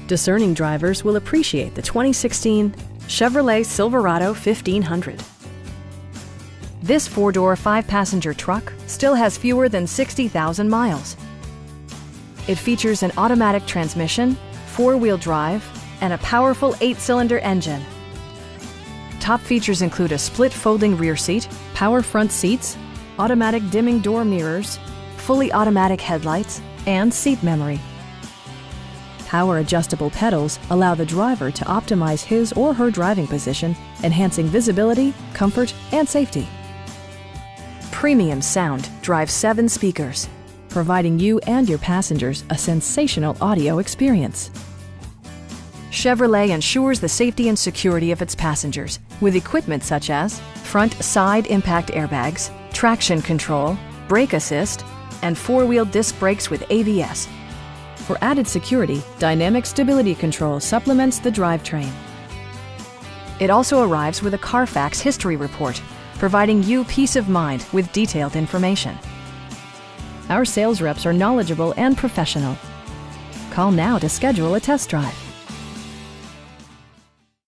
Discerning drivers will appreciate the 2016 Chevrolet Silverado 1500. This four-door, five-passenger truck still has fewer than 60,000 miles. It features an automatic transmission, four-wheel drive, and a powerful 8-cylinder engine. Top features include a split folding rear seat, power front seats, automatic dimming door mirrors, fully automatic headlights, and seat memory. Power adjustable pedals allow the driver to optimize his or her driving position, enhancing visibility, comfort, and safety. Premium sound drives 7 speakers, providing you and your passengers a sensational audio experience. Chevrolet ensures the safety and security of its passengers with equipment such as front side impact airbags, traction control, brake assist, and four-wheel disc brakes with ABS. For added security, dynamic stability control supplements the drivetrain. It also arrives with a Carfax history report, providing you peace of mind with detailed information. Our sales reps are knowledgeable and professional. Call now to schedule a test drive.